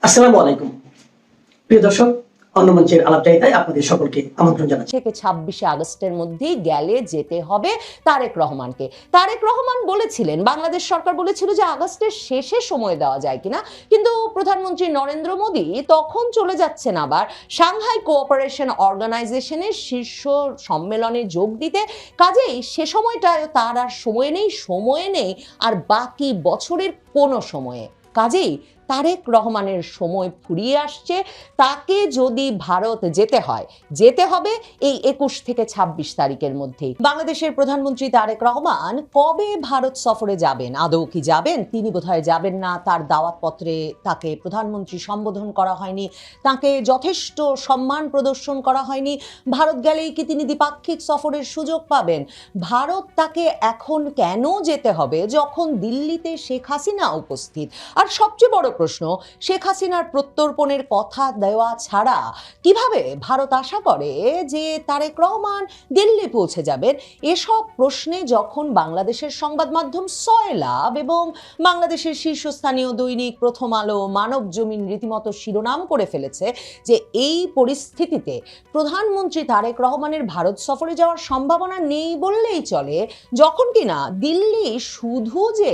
আসসালামু আলাইকুম প্রিয় দর্শক, অন্য মঞ্চের আলাপচারিতায় আপনাদের সকলকে আমন্ত্রণ জানাচ্ছি। থেকে 26শে আগস্টের মধ্যেই গেলে যেতে হবে তারেক রহমানকে। তারেক রহমান বলেছিলেন, বাংলাদেশ সরকার বলেছিল যে আগস্টের শেষে সময় দেওয়া যায় কিনা, কিন্তু প্রধানমন্ত্রী নরেন্দ্র মোদী তখন চলে যাচ্ছেন আবার সাংহাই কোঅপারেশন অর্গানাইজেশনের শীর্ষ সম্মেলনে যোগ দিতে। কাজেই সে সময়টায় তার আর সময় নেই আর বাকি বছরের কোনো সময়ে। কাজেই তারেক রহমানের সময় ফুরিয়ে আসছে। তাকে যদি ভারত যেতে হবে এই 21 থেকে 26 তারিখের মধ্যেই। বাংলাদেশের প্রধানমন্ত্রী তারেক রহমান কবে ভারত সফরে যাবেন, আদৌ কি যাবেন? তিনি বোধহয় যাবেন না। তার দাওয়াতপত্রে তাকে প্রধানমন্ত্রী সম্বোধন করা হয়নি, তাকে যথেষ্ট সম্মান প্রদর্শন করা হয়নি। ভারত গেলেই কি তিনি দ্বিপাক্ষিক সফরের সুযোগ পাবেন? ভারত তাকে এখন কেন যেতে হবে যখন দিল্লিতে শেখ হাসিনা উপস্থিত? আর সবচেয়ে বড় প্রশ্ন, শেখ হাসিনার প্রত্যর্পণের কথা দেওয়া ছাড়া কিভাবে ভারত আশা করে যে তারেক রহমান দিল্লি পৌঁছে যাবেন? এসব প্রশ্নে যখন বাংলাদেশের সংবাদ মাধ্যম সয়লাব এবং বাংলাদেশের শীর্ষস্থানীয় দৈনিক প্রথম আলো, মানব জমিন রীতিমতো শিরোনাম করে ফেলেছে যে এই পরিস্থিতিতে প্রধানমন্ত্রী তারেক রহমানের ভারত সফরে যাওয়ার সম্ভাবনা নেই বললেই চলে, যখন কিনা দিল্লি শুধু যে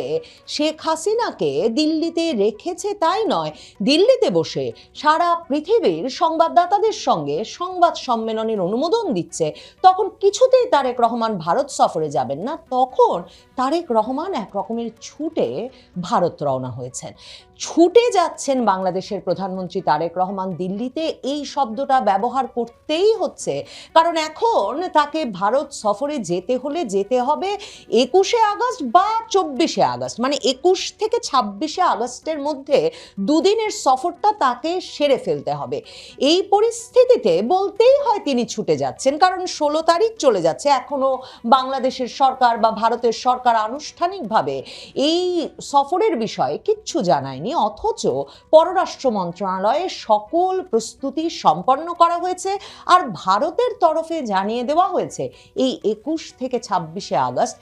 শেখ হাসিনাকে দিল্লিতে রেখেছে তাই নয়, দিল্লিতে বসে সারা পৃথিবীর সংবাদদাতাদের সঙ্গে সংবাদ সম্মেলনের অনুমোদন দিচ্ছে, তখন কিছুতেই তারেক রহমান ভারত সফরে যাবেন না। তখন তারেক রহমান এক রকমের ছুটে ভারত রওনা হয়েছেন। ছুটে যাচ্ছেন বাংলাদেশের প্রধানমন্ত্রী তারেক রহমান দিল্লিতে, এই শব্দটা ব্যবহার করতেই হচ্ছে, কারণ এখন তাকে ভারত সফরে যেতে হবে 21শে আগস্ট বা 24শে আগস্ট, মানে 21 থেকে 26শে আগস্টের মধ্যে দুদিনের সফরটা তাকে সেরে ফেলতে হবে। এই পরিস্থিতিতে বলতেই হয় তিনি ছুটে যাচ্ছেন, কারণ 16 তারিখ চলে যাচ্ছে, এখনো বাংলাদেশের সরকার বা ভারতের সরকার আনুষ্ঠানিকভাবে এই সফরের বিষয়ে কিচ্ছু জানায়নি। অথচ পররাষ্ট্র মন্ত্রণালয়ে সকল প্রস্তুতি সম্পন্ন করা হয়েছে আর ভারতের তরফে জানিয়ে দেওয়া হয়েছে এই 21 থেকে 26শে আগস্ট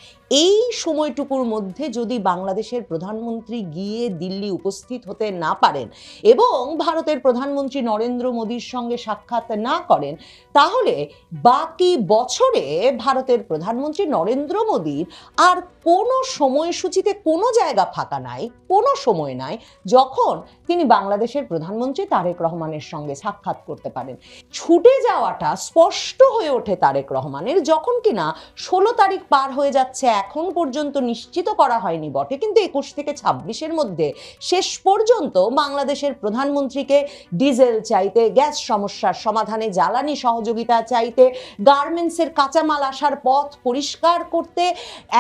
এই সময়টুকুর মধ্যে যদি বাংলাদেশের প্রধানমন্ত্রী গিয়ে দিল্লি উপস্থিত হতে না পারেন এবং ভারতের প্রধানমন্ত্রী নরেন্দ্র মোদীর সঙ্গে সাক্ষাৎ না করেন, তাহলে বাকি বছরে ভারতের প্রধানমন্ত্রী নরেন্দ্র মোদীর আর কোনো সময়সূচিতে কোনো জায়গা ফাঁকা নাই, কোনো সময় নাই যখন তিনি বাংলাদেশের প্রধানমন্ত্রী তারেক রহমানের সঙ্গে সাক্ষাৎ করতে পারেন। ছুটে যাওয়াটা স্পষ্ট হয়ে ওঠে তারেক রহমানের যখন কিনা 16 তারিখ পার হয়ে যাচ্ছে, এখন পর্যন্ত নিশ্চিত করা হয়নি বটে, কিন্তু 21 থেকে 26-এর মধ্যে শেষ পর্যন্ত বাংলাদেশের প্রধানমন্ত্রীকে ডিজেল চাইতে, গ্যাস সমস্যার সমাধানে জ্বালানি সহযোগিতা চাইতে, গার্মেন্টসের কাঁচামাল আসার পথ পরিষ্কার করতে,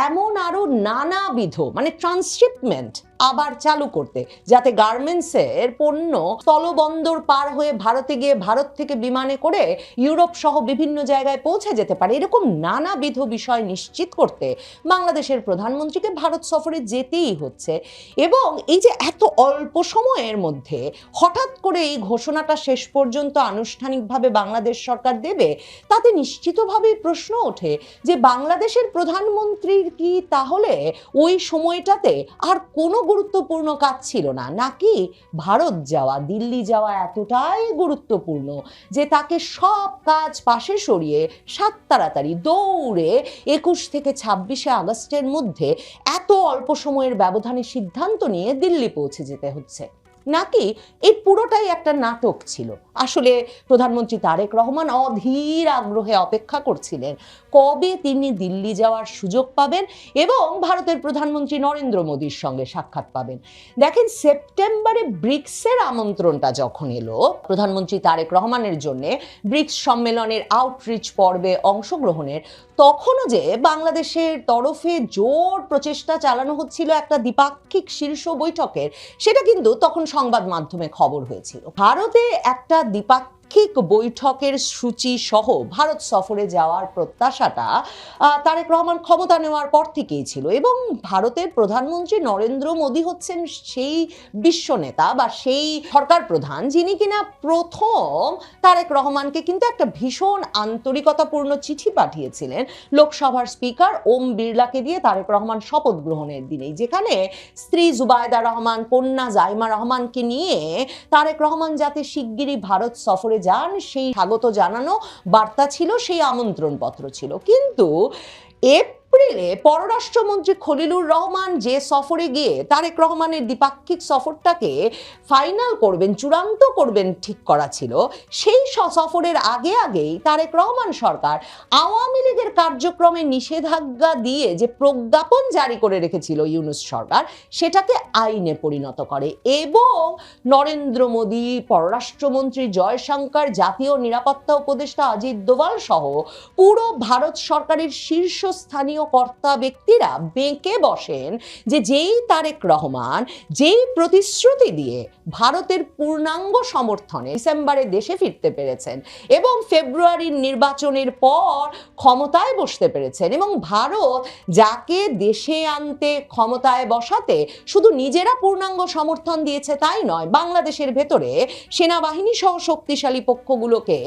এমন আরো নানাবিধ মানে ট্রান্সশিপমেন্ট আবার চালু করতে, যাতে গার্মেন্টসের পণ্য স্থলবন্দর পার হয়ে ভারতে গিয়ে ভারত থেকে বিমানে করে ইউরোপ সহ বিভিন্ন জায়গায় পৌঁছে যেতে পারে, এরকম নানাবিধ বিষয় নিশ্চিত করতে বাংলাদেশের প্রধানমন্ত্রীকে ভারত সফরে যেতেই হচ্ছে। এবং এই যে এত অল্প সময়ের মধ্যে হঠাৎ করে এই ঘোষণাটা শেষ পর্যন্ত আনুষ্ঠানিকভাবে বাংলাদেশ সরকার দেবে, তাতে নিশ্চিতভাবেই প্রশ্ন ওঠে যে বাংলাদেশের প্রধানমন্ত্রীর কি তাহলে ওই সময়টাতে আর কোনো গুরুত্বপূর্ণ কাজ ছিল না, নাকি ভারত যাওয়া, দিল্লি যাওয়া এতটাই গুরুত্বপূর্ণ যে তাকে সব কাজ পাশে সরিয়ে সাত তাড়াতাড়ি দৌড়ে 21 থেকে 26শে আগস্টের মধ্যে এত অল্প সময়ের ব্যবধানে সিদ্ধান্ত নিয়ে দিল্লি পৌঁছে যেতে হচ্ছে? নাকি এই পুরোটাই একটা নাটক ছিল? আসলে প্রধানমন্ত্রী তারেক রহমান অধীর আগ্রহে অপেক্ষা করছিলেন কবে তিনি দিল্লি যাওয়ার সুযোগ পাবেন এবং ভারতের প্রধানমন্ত্রী নরেন্দ্র মোদীর সঙ্গে সাক্ষাৎ পাবেন। দেখেন, সেপ্টেম্বরে ব্রিক্সের আমন্ত্রণটা যখন এলো প্রধানমন্ত্রী তারেক রহমানের জন্য ব্রিক্স সম্মেলনের আউটরিচ পর্বে অংশগ্রহণের, তখনও যে বাংলাদেশের তরফে জোর প্রচেষ্টা চালানো হচ্ছিল একটা দ্বিপাক্ষিক শীর্ষ বৈঠকের, সেটা কিন্তু তখন সংবাদ মাধ্যমে খবর হয়েছিল। ভারতে একটা দ্বিপাক্ষিক দ্বিপাক্ষিক বৈঠকের সূচি সহ ভারত সফরে যাওয়ার প্রত্যাশাটা তারেক রহমান ক্ষমতা নেওয়ার পর থেকেই ছিল, এবং ভারতের প্রধানমন্ত্রী নরেন্দ্র মোদী হচ্ছেন সেই বিশ্ব নেতা বা সেই সরকার প্রধান যিনি কিনা প্রথম তারেক রহমানকে কিন্তু একটা ভীষণ আন্তরিকতাপূর্ণ চিঠি পাঠিয়েছিলেন লোকসভার স্পিকার ওম বিড়লাকে দিয়ে তারেক রহমান শপথ গ্রহণের দিনেই, যেখানে স্ত্রী জুবায়দা রহমান, কন্যা জাইমা রহমানকে নিয়ে তারেক রহমান যাতে শিগগিরই ভারত সফরে যান সেই স্বাগত জানানো বার্তা ছিল, সেই আমন্ত্রণ পত্র ছিল। কিন্তু এপ্রিলে পররাষ্ট্রমন্ত্রী খলিলুর রহমান যে সফরে গিয়ে তারেক রহমানের দ্বিপাক্ষিক সফরটাকে ফাইনাল করবেন, চূড়ান্ত করবেন ঠিক করা ছিল, সেই সফরের আগেই তারেক রহমান সরকার আওয়ামী লীগের কার্যক্রমে নিষেধাজ্ঞা দিয়ে যে প্রজ্ঞাপন জারি করে রেখেছিল ইউনূস সরকার, সেটাকে আইনে পরিণত করে এবং নরেন্দ্র মোদী, পররাষ্ট্রমন্ত্রী জয়শঙ্কর, জাতীয় নিরাপত্তা উপদেষ্টা অজিত দোভাল সহ পুরো ভারত সরকারের শীর্ষস্থানীয় কর্তা ব্যক্তিরা বেঁকে বসেন যে যেই তারেক রহমান যেই প্রতিশ্রুতি দিয়ে ভারতের পূর্ণাঙ্গ সমর্থনে ডিসেম্বরে দেশে ফিরতে পেরেছেন এবং ফেব্রুয়ারির নির্বাচনের পর ক্ষমতায় বসতে পেরেছেন, এবং ভারত যাকে দেশে আনতে ক্ষমতায় বসাতে শুধু নিজেরা পূর্ণাঙ্গ সমর্থন দিয়েছে তাই নয়, বাংলাদেশের ভেতরে সেনাবাহিনী সহ শক্তিশালী পক্ষগুলোকে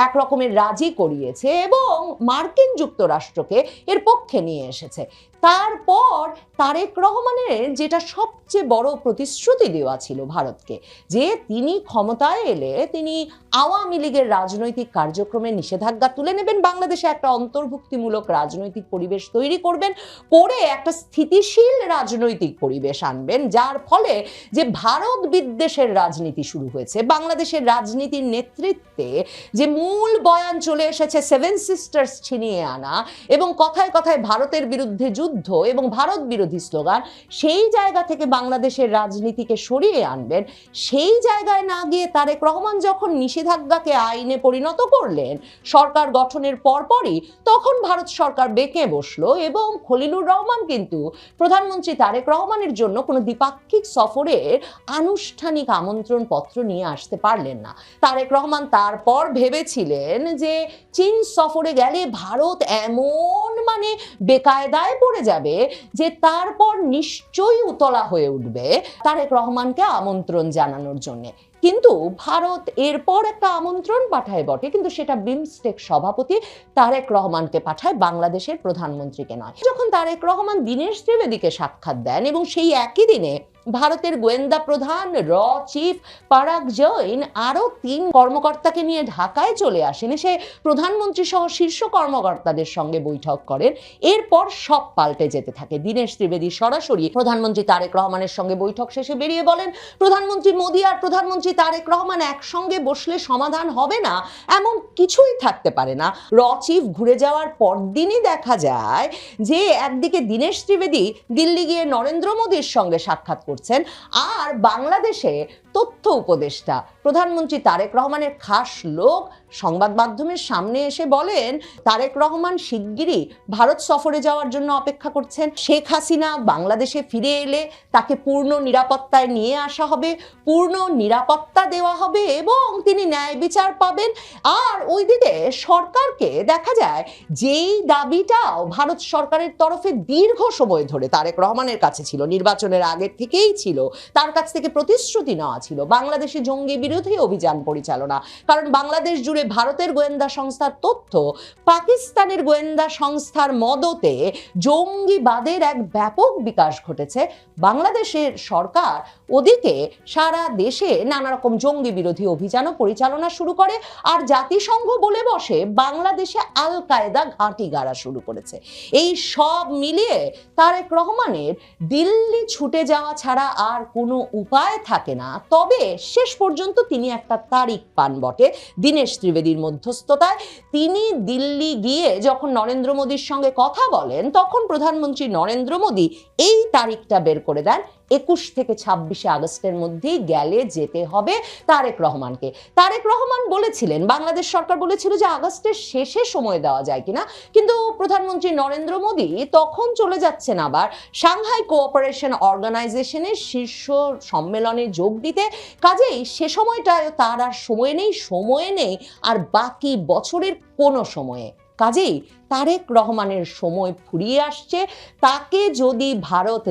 এক রকমের রাজি করিয়েছে এবং মার্কিন যুক্তরাষ্ট্রকে এর পক্ষে নিয়ে এসেছে। তারপর তারেক রহমানের যেটা সবচেয়ে বড় প্রতিশ্রুতি দেওয়া ছিল ভারতকে, যে তিনি ক্ষমতায় এলে তিনি আওয়ামী লীগের রাজনৈতিক কার্যক্রমে নিষেধাজ্ঞা তুলে নেবেন, বাংলাদেশে একটা অন্তর্ভুক্তিমূলক রাজনৈতিক পরিবেশ তৈরি করবেন, করে একটা স্থিতিশীল রাজনৈতিক পরিবেশ আনবেন, যার ফলে যে ভারত বিদ্বেষের রাজনীতি শুরু হয়েছে, বাংলাদেশের রাজনীতির নেতৃত্বে যে মূল বয়ান চলে এসেছে সেভেন সিস্টার্স ছিনিয়ে আনা এবং কথায় কথায় ভারতের বিরুদ্ধে যুদ্ধ এবং ভারত বিরোধী স্লোগান, সেই জায়গা থেকে বাংলাদেশের রাজনীতিকে সরিয়ে আনবেন। সেই জায়গায় না গিয়ে তারেক রহমান যখন নিষেধাজ্ঞাকে আইনে পরিণত করলেন সরকার গঠনের পরপরই, তখন ভারত সরকার বেঁকে বসলো এবং খলিলুর রহমান কিন্তু প্রধানমন্ত্রী তারেক রহমানের জন্য কোনো দ্বিপাক্ষিক সফরের আনুষ্ঠানিক আমন্ত্রণ পত্র নিয়ে আসতে পারলেন না। তারেক রহমান তারপর ভেবেছিলেন যে চীন সফরে গেলে ভারত এমন বেকায়দায় পড়ে যাবে যে তারপর নিশ্চয়ই উতলা হয়ে উঠবে তারেক রহমানকে আমন্ত্রণ জানানোর জন্য। কিন্তু ভারত এরপর একটা আমন্ত্রণ পাঠায় বটে, কিন্তু সেটা বিমস্টেক সভাপতি তারেক রহমানকে পাঠায়, বাংলাদেশের প্রধানমন্ত্রীকে নয়। যখন তারেক রহমান দীনেশ ত্রিবেদীকে সাক্ষাৎ দেন এবং সেই একই দিনে ভারতের গোয়েন্দা প্রধান চিফ পারাগ জৈন আরো 3 কর্মকর্তাকে নিয়ে ঢাকায় চলে আসেন, এসে প্রধানমন্ত্রী সহ শীর্ষ কর্মকর্তাদের সঙ্গে বৈঠক করেন, এরপর সব পাল্টে যেতে থাকে। দীনেশ ত্রিবেদী সরাসরি প্রধানমন্ত্রী তারেক রহমানের সঙ্গে বৈঠক শেষে বেরিয়ে বলেন, প্রধানমন্ত্রী মোদী আর প্রধানমন্ত্রী তারেক রহমান একসঙ্গে বসলে সমাধান হবে না, এমন কিছুই থাকতে পারে না। চিফ ঘুরে যাওয়ার পরদিনই দেখা যায় যে একদিকে দীনেশ ত্রিবেদী দিল্লি গিয়ে নরেন্দ্র মোদীর সঙ্গে সাক্ষাৎ করছেন, আর বাংলাদেশে তথ্য উপদেষ্টা প্রধানমন্ত্রী তারেক রহমানের খাস লোক সংবাদ মাধ্যমের সামনে এসে বলেন তারেক রহমান শিগগিরই ভারত সফরে যাওয়ার জন্য অপেক্ষা করছেন, শেখ হাসিনা বাংলাদেশে ফিরে এলে তাকে পূর্ণ নিরাপত্তায় নিয়ে আসা হবে, পূর্ণ নিরাপত্তা দেওয়া হবে এবং তিনি ন্যায় বিচার পাবেন। আর ওইদিকে সরকারকে দেখা যায় যেই দাবিটাও ভারত সরকারের তরফে দীর্ঘ সময় ধরে তারেক রহমানের কাছে ছিল, নির্বাচনের আগের থেকেই ছিল, তার কাছ থেকে প্রতিশ্রুতি নেওয়া ছিল বাংলাদেশে জঙ্গি বিরোধী অভিযান পরিচালনা, কারণ বাংলাদেশ জুড়ে ভারতের গোয়েন্দা সংস্থার তথ্য পাকিস্তানের গোয়েন্দা সংস্থার মদতে জঙ্গিবাদের এক ব্যাপক বিকাশ ঘটেছে। বাংলাদেশের সরকার ওদিকে সারা দেশে নানা রকম জঙ্গি বিরোধী অভিযানও পরিচালনা শুরু করে, আর জাতিসংঘ বলে বসে বাংলাদেশে আল কায়দা ঘাঁটি গাড়া শুরু করেছে। এই সব মিলিয়ে তারেক রহমানের দিল্লি ছুটে যাওয়া ছাড়া আর কোনো উপায় থাকে না। তবে শেষ পর্যন্ত তিনি একটা তারিখ পান বটে দীনেশ ত্রিবেদীর মধ্যস্থতায়। তিনি দিল্লি গিয়ে যখন নরেন্দ্র মোদীর সঙ্গে কথা বলেন, তখন প্রধানমন্ত্রী নরেন্দ্র মোদী এই তারিখটা বের করে দেন 21 থেকে 26 আগস্টের মধ্যেই গেলে যেতে হবে তারেক রহমানকে। তারেক রহমান বলেছিলেন, বাংলাদেশ সরকার বলেছিল যে আগস্টের শেষে সময় দেওয়া যায় কিনা, কিন্তু প্রধানমন্ত্রী নরেন্দ্র মোদী তখন চলে যাচ্ছেন আবার সাংহাই কোঅপারেশন অর্গানাইজেশনের শীর্ষ সম্মেলনে যোগ দিতে। কাজেই সে সময়টায় তার আর সময় নেই আর বাকি বছরের কোনো সময়ে। কাজেই তারেক রহমানের সময় ফুরিয়ে আসছে। তাকে যদি ভারত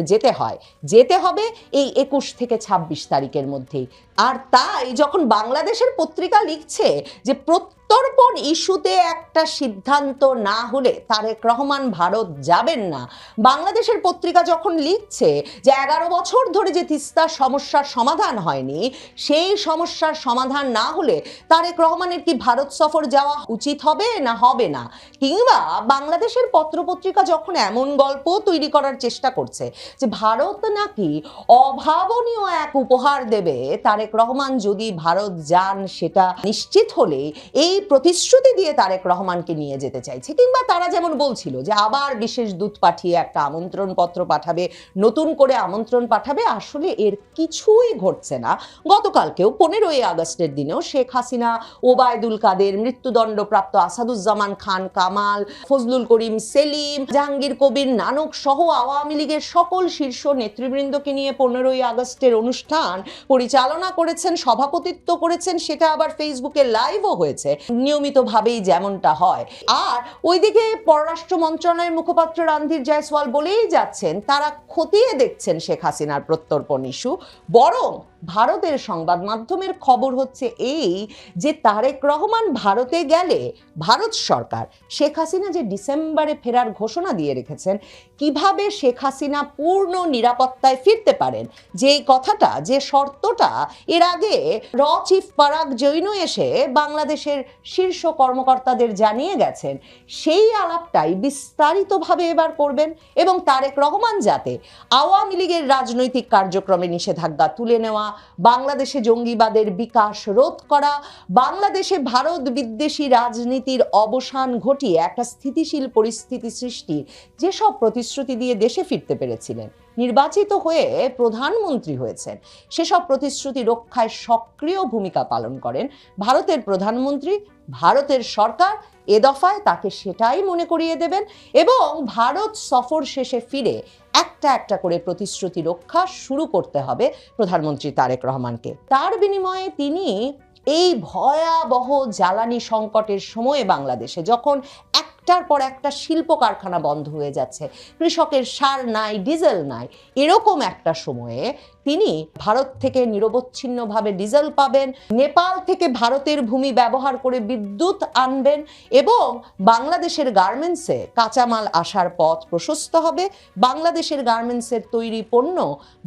যেতে হবে এই 21 থেকে 26 তারিখের মধ্যেই। আর তাই যখন বাংলাদেশের পত্রিকা লিখছে যে প্রত্যর্পণ ইস্যুতে একটা সিদ্ধান্ত না হলে তারেক রহমান ভারত যাবেন না, বাংলাদেশের পত্রিকা যখন লিখছে যে 11 বছর ধরে যে তিস্তার সমস্যার সমাধান হয়নি, সেই সমস্যার সমাধান না হলে তারেক রহমানের কি ভারত সফর যাওয়া উচিত হবে না হবে না, কিংবা বাংলাদেশের পত্রপত্রিকা যখন এমন গল্প তৈরি করার চেষ্টা করছে যে ভারত নাকি অভাবনীয় এক উপহার দেবে তারেক রহমান যদি ভারত যান, সেটা নিশ্চিত হলে এই প্রতিশ্রুতি দিয়ে তারেক রহমানকে নিয়ে যেতে চাইছে, কিংবা তারা যেমন বলছিল যে আবার বিশেষ দূত পাঠিয়ে একটা আমন্ত্রণ পত্র পাঠাবে, নতুন করে আমন্ত্রণ পাঠাবে, আসলে এর কিছুই ঘটছে না। গতকালকেও 15ই আগস্টের দিনেও শেখ হাসিনা, ওবায়দুল কাদের, মৃত্যুদণ্ডপ্রাপ্ত আসাদুজ্জামান খান কামাল, ফজলুল করিম সেলিম, জাহাঙ্গীর কবির নানক সহ আওয়ামী লীগের সকল শীর্ষ নেতৃবৃন্দকে নিয়ে 15ই আগস্টের অনুষ্ঠান পরিচালনা করেছেন, সভাপতিত্ব করেছেন, সেটা আবার ফেসবুকে লাইভও হয়েছে নিয়মিতভাবেই যেমনটা হয়। আর ওইদিকে পররাষ্ট্র মন্ত্রণালয়ের মুখপাত্র রণধীর জয়সওয়াল বলেই যাচ্ছেন তারা খতিয়ে দেখছেন শেখ হাসিনার প্রত্যর্পণ ইস্যু। বরং ভারতের সংবাদ মাধ্যমের খবর হচ্ছে এই যে তারেক রহমান ভারতে গেলে ভারত সরকার শেখ হাসিনা যে ডিসেম্বরে ফেরার ঘোষণা দিয়ে রেখেছেন, কিভাবে শেখ হাসিনা পূর্ণ নিরাপত্তায় ফিরতে পারেন, যে কথাটা, যে শর্তটা এর আগে চিফ পারাগ জৈন এসে বাংলাদেশের শীর্ষ কর্মকর্তাদের জানিয়ে গেছেন, সেই আলাপটাই বিস্তারিতভাবে এবার করবেন। এবং তারেক রহমান যাতে আওয়ামী লীগের রাজনৈতিক কার্যক্রমে নিষেধাজ্ঞা তুলে নেওয়া, বাংলাদেশে জঙ্গিবাদের বিকাশ রোধ করা, বাংলাদেশে ভারত বিদ্বেষী রাজনীতির অবসান ঘটিয়ে একটা স্থিতিশীল পরিস্থিতি সৃষ্টির যেসব প্রতিশ্রুতি দিয়ে দেশে ফিরতে পেরেছিলেন, নির্বাচিত হয়ে প্রধানমন্ত্রী হয়েছেন, সেসব প্রতিশ্রুতি রক্ষায় সক্রিয় ভূমিকা পালন করেন ভারতের প্রধানমন্ত্রী, ভারতের সরকার। এ দফায় তাকে সেটাই মনে করিয়ে দেবেন এবং ভারত সফর শেষে ফিরে একটা একটা করে প্রতিশ্রুতি রক্ষা শুরু করতে হবে প্রধানমন্ত্রী তারেক রহমানকে। তার বিনিময়ে তিনি এই ভয়াবহ জ্বালানি সংকটের সময়ে বাংলাদেশে যখন একটার পর একটা শিল্প কারখানা বন্ধ হয়ে যাচ্ছে, কৃষকের সার নাই, ডিজেল নাই, এরকম একটা সময়ে তিনি ভারত থেকে নিরবচ্ছিন্নভাবে ডিজেল পাবেন, নেপাল থেকে ভারতের ভূমি ব্যবহার করে বিদ্যুৎ আনবেন এবং বাংলাদেশের গার্মেন্টসে কাঁচামাল আসার পথ প্রশস্ত হবে। বাংলাদেশের গার্মেন্টসের তৈরি পণ্য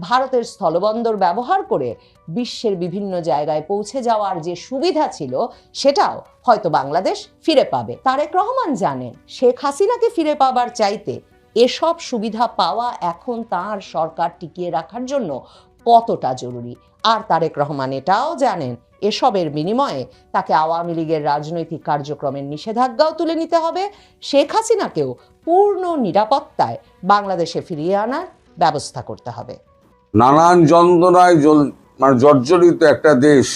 ভারতের স্থলবন্দর ব্যবহার করে বিশ্বের বিভিন্ন জায়গায় পৌঁছে যাওয়ার যে সুবিধা ছিল, সেটাও হয়তো বাংলাদেশ ফিরে পাবে। তারেক রহমান জানেন শেখ হাসিনাকে ফিরে পাবার চাইতে এসব সুবিধা পাওয়া এখন তার সরকার টিকিয়ে রাখার জন্য কতটা জরুরি। আর তারেক রহমান এটাও জানেন এসবের বিনিময়ে তাকে আওয়ামী লীগের রাজনৈতিক কার্যক্রমের নিষেধাজ্ঞাও তুলে নিতে হবে, শেখ হাসিনাকেও পূর্ণ নিরাপত্তায় বাংলাদেশে ফিরিয়ে আনার ব্যবস্থা করতে হবে। নানান যন্ত্রণায় জর্জরিত একটা দেশ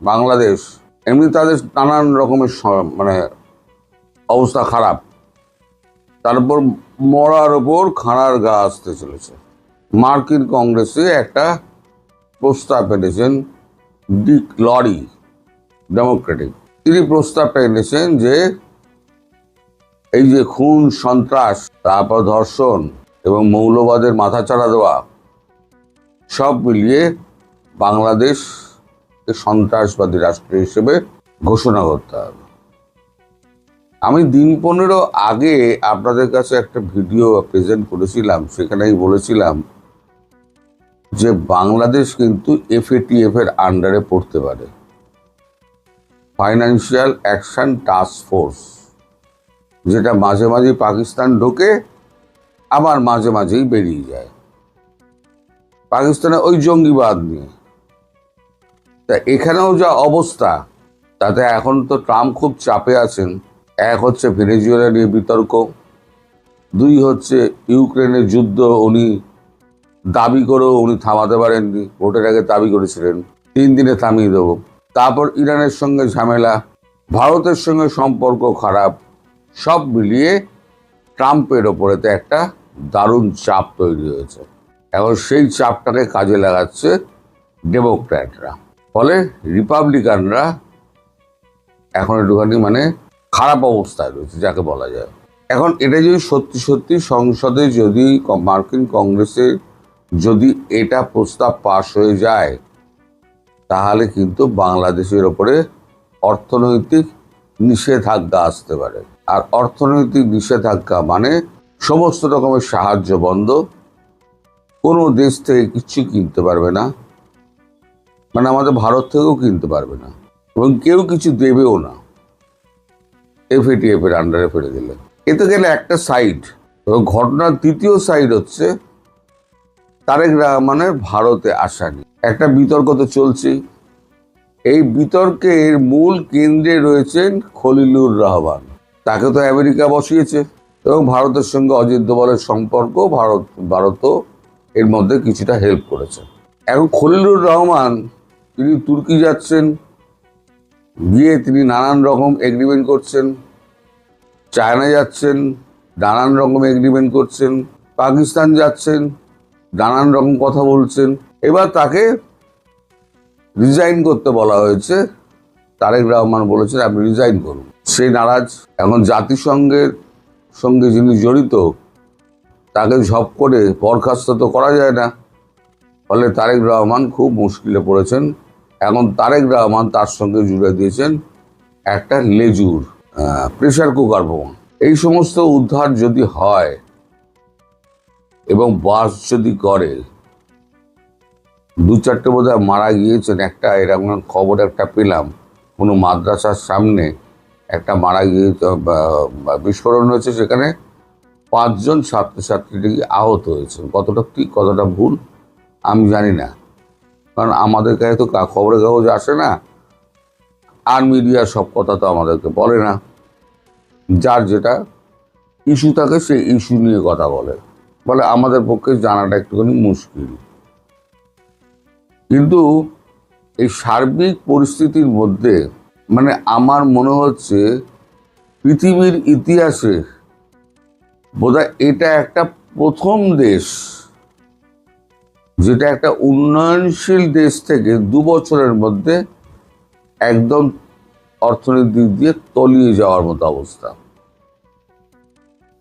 বাংলাদেশ, এমনি তাদের নানান রকমের অবস্থা খারাপ, তারপর মরার ওপর খাঁড়ার গা আসতে চলেছে। মার্কিন কংগ্রেসে একটা প্রস্তাব এনেছেন ডিক লরি, ডেমোক্রেটিক, তিনি প্রস্তাবটা এনেছেন যে এই যে খুন, সন্ত্রাস, তারপর ধর্ষণ এবং মৌলবাদের মাথাচাড়া দেওয়া, সব মিলিয়ে বাংলাদেশ সন্ত্রাসবাদী রাষ্ট্র হিসেবে ঘোষণা করতে হবে। আমি দিন 15 আগে আপনাদের কাছে একটা ভিডিও প্রেজেন্ট করেছিলাম, সেখানেই বলেছিলাম যে বাংলাদেশ কিন্তু FATF এর আন্ডারে পড়তে পারে, ফাইন্যান্সিয়াল অ্যাকশন টাস্ক ফোর্স, যেটা মাঝে মাঝে পাকিস্তান ঢোকে আবার মাঝে মাঝেই বেরিয়ে যায় পাকিস্তানে ওই জঙ্গিবাদ নিয়ে। তা এখানেও যা অবস্থা, তাতে এখন তো ট্রাম্প খুব চাপে আছেন। এক হচ্ছে ভেনেজুয়েলা নিয়ে বিতর্ক, দুই হচ্ছে ইউক্রেনের যুদ্ধ উনি দাবি করেও উনি থামাতে পারেননি, ভোটের আগে দাবি করেছিলেন 3 দিনে থামিয়ে দেবো। তারপর ইরানের সঙ্গে ঝামেলা, ভারতের সঙ্গে সম্পর্ক খারাপ, সব মিলিয়ে ট্রাম্পের ওপরেতে একটা দারুণ চাপ তৈরি হয়েছে। এখন সেই চাপটাকে কাজে লাগাচ্ছে ডেমোক্র্যাটরা, ফলে রিপাবলিকানরা এখন একটুখানি মানে খারাপ অবস্থায় রয়েছে যাকে বলা যায়। এখন এটা যদি সত্যি সত্যি সংসদে যদি মার্কিন কংগ্রেসে যদি এটা প্রস্তাব পাশ হয়ে যায়, তাহলে কিন্তু বাংলাদেশের ওপরে অর্থনৈতিক নিষেধাজ্ঞা আসতে পারে। আর অর্থনৈতিক নিষেধাজ্ঞা মানে সমস্ত রকমের সাহায্য বন্ধ, কোনো দেশ থেকে কিচ্ছু কিনতে পারবে না, মানে আমাদের ভারত থেকেও কিনতে পারবে না, এবং কেউ কিছু দেবেও না এফএটিএফ এর আন্ডারে ফেলে দিলে। এতে গেলে একটা সাইড, এবং ঘটনার দ্বিতীয় সাইড হচ্ছে তারেক রহমানের ভারতে আসা নিয়ে একটা বিতর্ক তো চলছেই। এই বিতর্কের মূল কেন্দ্রে রয়েছেন খলিলুর রহমান, তাকে তো আমেরিকা বসিয়েছে, এবং ভারতের সঙ্গে অজিত দোভালের সম্পর্ক ভারতও এর মধ্যে কিছুটা হেল্প করেছে। এখন খলিলুর রহমান তিনি তুর্কি যাচ্ছেন, গিয়ে তিনি নানান রকম এগ্রিমেন্ট করছেন, চায়না যাচ্ছেন, নানান রকম এগ্রিমেন্ট করছেন, পাকিস্তান যাচ্ছেন, নানান রকম কথা বলছেন। এবার তাকে রিজাইন করতে বলা হয়েছে, তারেক রহমান বলেছেন আপনি রিজাইন করুন, সে নারাজ। এখন জাতিসংঘের সঙ্গে যিনি জড়িত তাকে ঝপ করে বরখাস্ত তো করা যায় না, ফলে তারেক রহমান খুব মুশকিলে পড়েছেন। এখন তারেক রহমান তার সঙ্গে জুড়ে দিয়েছেন একটা লেজুর প্রেসার কুকার বোমা। এই সমস্ত উদ্ধার যদি হয় এবং বাস যদি করে, 2-4টে বোধহয় মারা গিয়েছেন, একটা এরকম খবর একটা পেলাম, কোনো মাদ্রাসার সামনে একটা মারা গিয়ে বিস্ফোরণ হয়েছে, সেখানে 5 জন ছাত্রছাত্রী আহত হয়েছে। কতটা ঠিক কতটা ভুল আমি জানি না, কারণ আমাদের কাছে তো খবরের কাগজ আসে না, আর মিডিয়া সব কথা তো আমাদেরকে বলে না। যার যেটা ইস্যু থাকে সেই ইস্যু নিয়ে কথা বলে আমাদের পক্ষে জানাটা একটুখানি মুশকিল। কিন্তু এই সার্বিক পরিস্থিতির মধ্যে মানে আমার মনে হচ্ছে পৃথিবীর ইতিহাসে বোধহয় এটা একটা প্রথম দেশ যেটা একটা উন্নয়নশীল দেশ থেকে 2 বছরের মধ্যে একদম অর্থনৈতিক দিক দিয়ে তলিয়ে যাওয়ার মতো অবস্থা।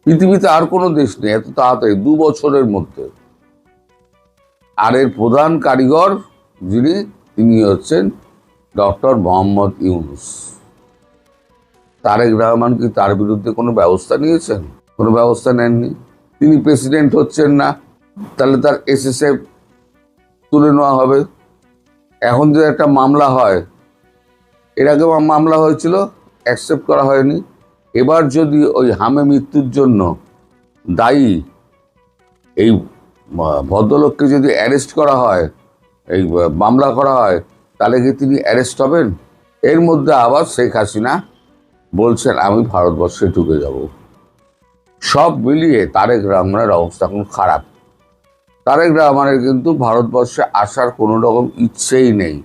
পৃথিবীতে আর কোনো দেশ নেই এত তাড়াতাড়ি 2 বছরের মধ্যে। আর এর প্রধান কারিগর তিনি হচ্ছেন ডক্টর মোহাম্মদ ইউনূস। তারেক রহমান কি তার বিরুদ্ধে কোনো ব্যবস্থা নিয়েছেন? কোনো ব্যবস্থা নেননি। তিনি প্রেসিডেন্ট হচ্ছেন না, তাহলে তার এসএসএফ তুলে নেওয়া হবে। এখন যে একটা মামলা হয়, এর আগে মামলা হয়েছিল, অ্যাকসেপ্ট করা হয়নি। এবার যদি ওই হামে মৃত্যুর জন্য দায়ী এই ভদ্রলোককে যদি অ্যারেস্ট করা হয়, এই মামলা করা হয়, তাহলে কি তিনি অ্যারেস্ট হবেন? এর মধ্যে আবার শেখ হাসিনা বলছেন আমি ভারতবর্ষে ঢুকে যাব। সব মিলিয়ে তারেক রহমানের অবস্থা এখন খারাপ। তারেক রহমানের কিন্তু ভারতবর্ষে আসার কোনো রকম ইচ্ছেই নেই।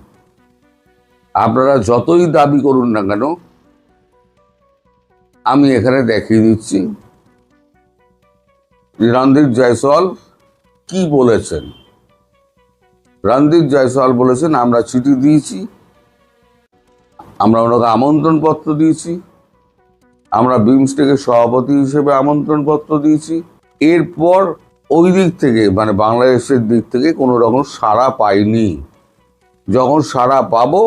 আপনারা যতই দাবি করুন না কেন, আমি এখানে দেখিয়ে দিচ্ছি রণদীপ জয়সওয়াল কি বলেছেন। রণদীপ জয়সওয়াল বলেছেন আমরা চিঠি দিয়েছি, আমরা ওনাকে আমন্ত্রণ পত্র দিয়েছি, আমরা বিমস্টেকের সভাপতি হিসেবে আমন্ত্রণ পত্র দিয়েছি। এরপর ওই দিক থেকে মানে বাংলাদেশের দিক থেকে কোনো রকম সাড়া পাইনি। যখন সাড়া পাবো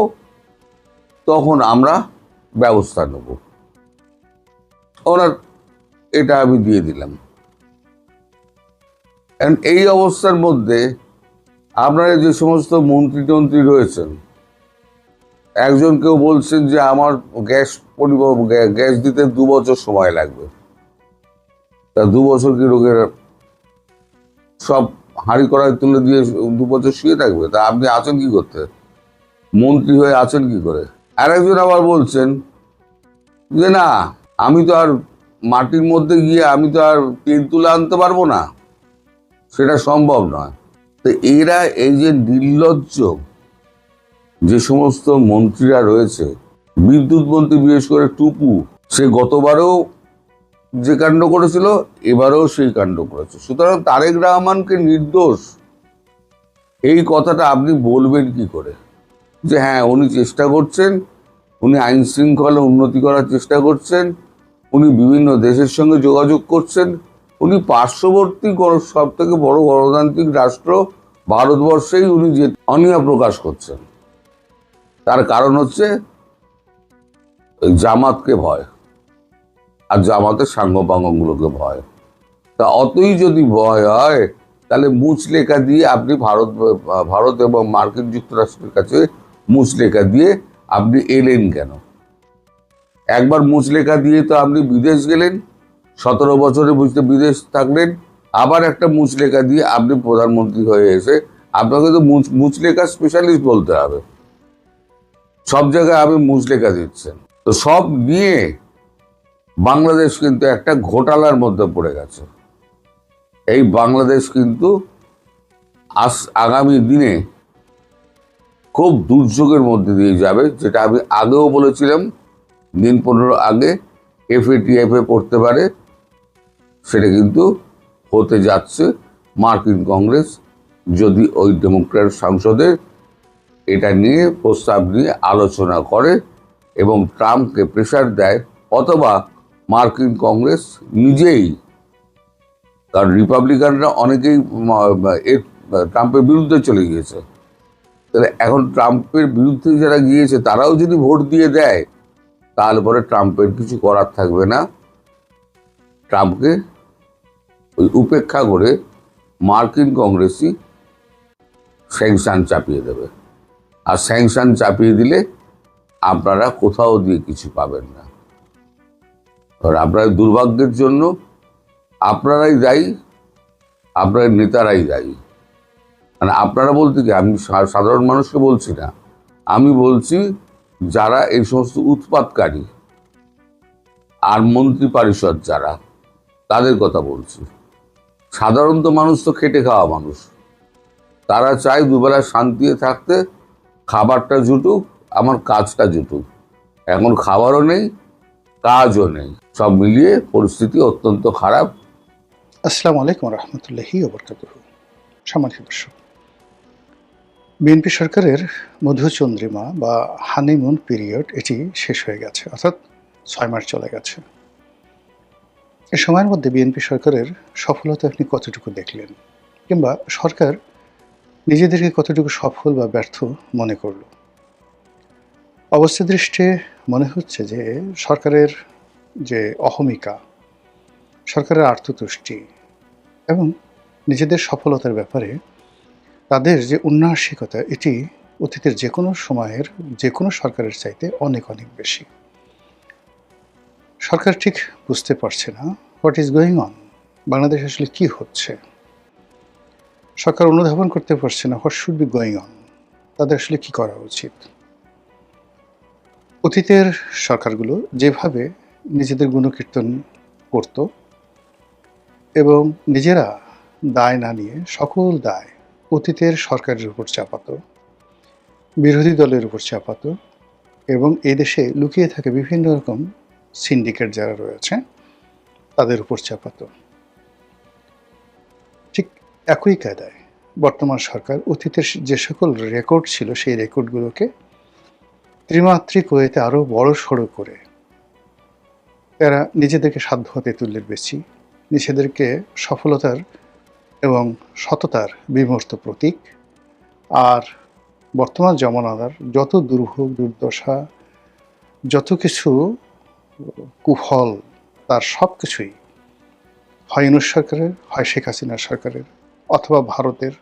তখন আমরা ব্যবস্থা নেব। ওনার এটা আমি দিয়ে দিলাম। এই অবস্থার মধ্যে আপনারা যে সমস্ত মন্ত্রী রয়েছেন, একজন কেউ বলছেন যে আমার গ্যাস দিতে 2 বছর সময় লাগবে। তা 2 বছর কি রোগের সব হাঁড়ি কড়াই তুলে দিয়ে 2 বছর শুয়ে থাকবে? তা আপনি আছেন কি করতে? মন্ত্রী হয়ে আছেন কি করে? আর একজন আবার বলছেন যে না, আমি তো আর মাটির মধ্যে গিয়ে আমি তো আর তেল তুলে আনতে পারবো না, সেটা সম্ভব নয়। তো এরা এই যে নির্লজ্জ যে সমস্ত মন্ত্রীরা রয়েছে, বিদ্যুৎ মন্ত্রী বিশেষ করে টুপু, সে গতবারও যে কাণ্ড করেছিল এবারেও সেই কাণ্ড করেছে। সুতরাং তারেক রহমানকে নির্দোষ এই কথাটা আপনি বলবেন কি করে? যে হ্যাঁ উনি চেষ্টা করছেন, উনি আইন শৃঙ্খলা উন্নতি করার চেষ্টা করছেন, উনি বিভিন্ন দেশের সঙ্গে যোগাযোগ করছেন, উনি পার্শ্ববর্তী সব থেকে বড় গণতান্ত্রিক রাষ্ট্র ভারতবর্ষেই উনি যে অনীহা প্রকাশ করছেন, তার কারণ হচ্ছে জামাতকে ভয় আর জামাতের সাঙ্গপাঙ্গগুলোকে ভয়। তা অতই যদি ভয় হয় তাহলে মুচলেখা দিয়ে আপনি ভারত এবং মার্কিন যুক্তরাষ্ট্রের কাছে মুচলেখা দিয়ে আপনি এলেন কেন? একবার মুচলেখা দিয়ে তো আপনি বিদেশ গেলেন, 17 বছরে বুঝতে বিদেশ থাকলেন, আবার একটা মুচলেখা দিয়ে আপনি প্রধানমন্ত্রী হয়ে এসে আপনাকে তো মুচলেখা স্পেশালিস্ট বলতে হবে। সব জায়গায় আপনি মুচলেখা দিচ্ছেন। তো সব নিয়ে বাংলাদেশ কিন্তু একটা ঘোটালার মধ্যে পড়ে গেছে। এই বাংলাদেশ কিন্তু আগামী দিনে খুব দুর্যোগের মধ্যে দিয়ে যাবে, যেটা আমি আগেও বলেছিলাম, দিন 15 আগে FATF পড়তে পারে, সেটা কিন্তু হতে যাচ্ছে। মার্কিন কংগ্রেস যদি ওই ডেমোক্র্যাট সাংসদের এটা নিয়ে প্রস্তাব নিয়ে আলোচনা করে এবং ট্রাম্পকে প্রেশার দেয়, অথবা মার্কিন কংগ্রেস নিজেই, কারণ রিপাবলিকানরা অনেকেই ট্রাম্পের বিরুদ্ধে চলে গিয়েছে, তাহলে এখন ট্রাম্পের বিরুদ্ধে যারা গিয়েছে তারাও যদি ভোট দিয়ে দেয় তাহলে পরে ট্রাম্পের কিছু করার থাকবে না। ট্রাম্পকে ওই উপেক্ষা করে মার্কিন কংগ্রেসই স্যাংশন চাপিয়ে দেবে, আর স্যাংশন চাপিয়ে দিলে আপনারা কোথাও দিয়ে কিছু পাবেন না। আপনার দুর্ভাগ্যের জন্য আপনারাই দায়ী, আপনার নেতারাই দায়ী। মানে আপনারা বলতে কি, আমি সাধারণ মানুষকে বলছি না, আমি বলছি যারা এই সমস্ত উৎপাতকারী আর মন্ত্রী পরিষদ যারা, তাদের কথা বলছি। সাধারণত মানুষ তো খেটে খাওয়া মানুষ, তারা চায় দুবেলা শান্তিতে থাকতে, খাবারটা জুটুক, আমার কাজটা জুটুক। এখন খাবারও নেই, কাজও নেই, সব মিলিয়ে পরিস্থিতি অত্যন্ত খারাপ। আসসালামু আলাইকুম রহমতুল্লাহি ওয়া বারাকাতুহু। সম্মানিত দর্শক, বিএনপি সরকারের মধুচন্দ্রিমা বা হানিমুন পিরিয়ড এটি শেষ হয়ে গেছে, অর্থাৎ 6 মাস চলে গেছে। এই সময়ের মধ্যে বিএনপি সরকারের সফলতা আপনি কতটুকু দেখলেন, কিংবা সরকার নিজেদেরকে কতটুকু সফল বা ব্যর্থ মনে করল? অবস্থা দৃষ্টে মনে হচ্ছে যে সরকারের যে অহমিকা, সরকারের আত্মতুষ্টি এবং নিজেদের সফলতার ব্যাপারে তাদের যে উন্নাসিকতা, এটি অতীতের যে কোনো সময়ের যে কোনো সরকারের চাইতে অনেক অনেক বেশি। সরকার ঠিক বুঝতে পারছে না what is going on, Bangladesh আসলে কি হচ্ছে। সরকার অনুধাবন করতে পারছে না what should be going on, তাদের আসলে কি করা উচিত। অতীতের সরকারগুলো যেভাবে নিজেদের গুণকীর্তন করত এবং নিজেরা দায় না নিয়ে সকল দায় অতীতের সরকারের উপর চাপাতো, বিরোধী দলের উপর চাপাতো, এবং এই দেশে লুকিয়ে থাকে বিভিন্ন রকম সিন্ডিকেট যারা রয়েছে তাদের উপর চাপাতো, ঠিক একই কায়দায় বর্তমান সরকার অতীতের যে সকল রেকর্ড ছিল সেই রেকর্ডগুলোকে ত্রিমাত্রিক ওয়েতে আরও বড় সড়ো করে এরা নিজেদেরকে সাধ্য তেঁতুলের বেশি, নিজেদেরকে সফলতার এবং সততার বিমূর্ত প্রতীক, আর বর্তমান জমানার যত দুর্ভোগ দুর্দশা, যত কিছু কুফল, তার সব কিছুই হয় ইউনূস সরকারের, হয় শেখ হাসিনা সরকারের, অথবা ভারতের,